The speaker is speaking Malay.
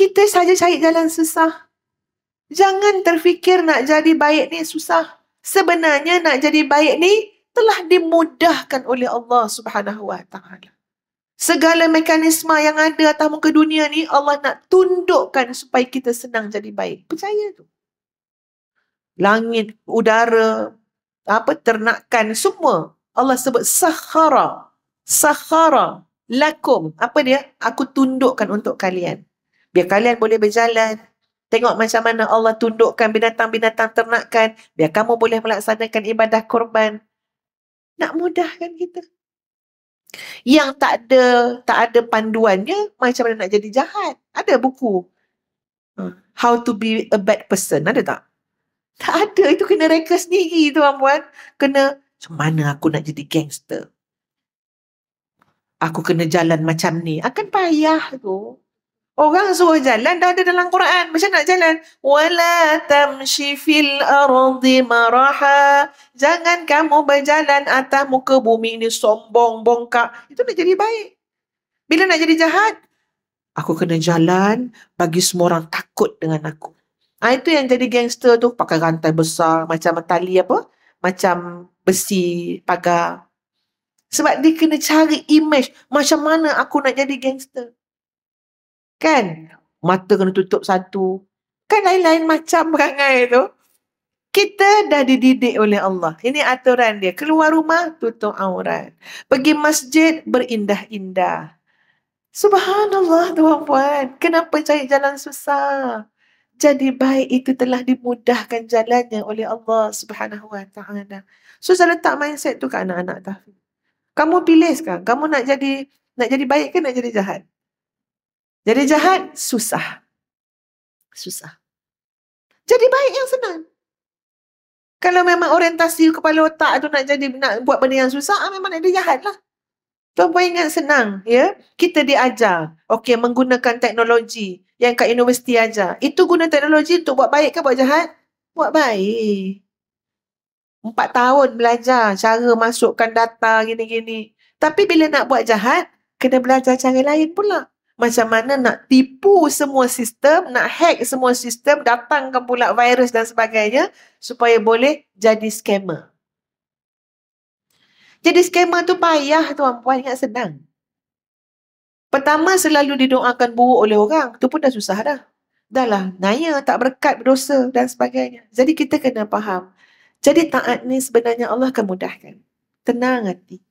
kita saja cari jalan susah. Jangan terfikir nak jadi baik ni susah. Sebenarnya nak jadi baik ni telah dimudahkan oleh Allah Subhanahu Wa Taala. Segala mekanisme yang ada atas muka dunia ni Allah nak tundukkan supaya kita senang jadi baik. Percaya tu. Langit, udara, ternakan, semua Allah sebut sakhara. Sakhara lakum. Apa dia? Aku tundukkan untuk kalian. Biar kalian boleh berjalan. Tengok macam mana Allah tundukkan binatang-binatang ternakan. Biar kamu boleh melaksanakan ibadah korban. Nak mudahkan kita. Yang tak ada panduannya, macam mana nak jadi jahat. Ada buku. How to be a bad person. Ada tak? Tak ada. Itu kena reka sendiri tuan-puan. Kena, macam mana aku nak jadi gangster? Aku kena jalan macam ni. Akan payah tu. Orang suruh jalan dah ada dalam Quran. Macam nak jalan? Wala tamshi fil ardi maraha. Jangan kamu berjalan atas muka bumi ini sombong, bongkak. Itu nak jadi baik. Bila nak jadi jahat? Aku kena jalan bagi semua orang takut dengan aku. Itu yang jadi gangster tu. Pakai rantai besar. Macam tali apa? Macam besi pagar. Sebab dia kena cari image. Macam mana aku nak jadi gangster? Kan? Mata kena tutup satu. Kan lain-lain macam perangai tu. Kita dah dididik oleh Allah. Ini aturan dia. Keluar rumah, tutup aurat. Pergi masjid, berindah-indah. Subhanallah tuan-puan. Kenapa cari jalan susah? Jadi baik itu telah dimudahkan jalannya oleh Allah Subhanahu Wa Taala. So saya letak mindset tu ke anak-anak tahfiz. Kamu pilih sekarang. Kamu nak jadi baik ke nak jadi jahat? Jadi jahat, susah. Susah. Jadi baik yang senang. Kalau memang orientasi kepala otak tu nak buat benda yang susah, memang nak jadi jahat lah. Tuan-puan ingat senang, ya? Kita diajar, menggunakan teknologi yang kat universiti ajar. Itu guna teknologi untuk buat baik ke buat jahat? Buat baik. 4 tahun belajar cara masukkan data gini-gini. Tapi bila nak buat jahat, kena belajar cara lain pula. Macam mana nak tipu semua sistem, nak hack semua sistem, datangkan pula virus dan sebagainya supaya boleh jadi scammer. Jadi scammer tu payah tuan-puan, ingat senang. Pertama selalu didoakan buruk oleh orang, tu pun dah susah dah. Dah lah, naya, tak berkat, berdosa dan sebagainya. Jadi kita kena faham. Jadi taat ni sebenarnya Allah akan mudahkan. Tenang hati.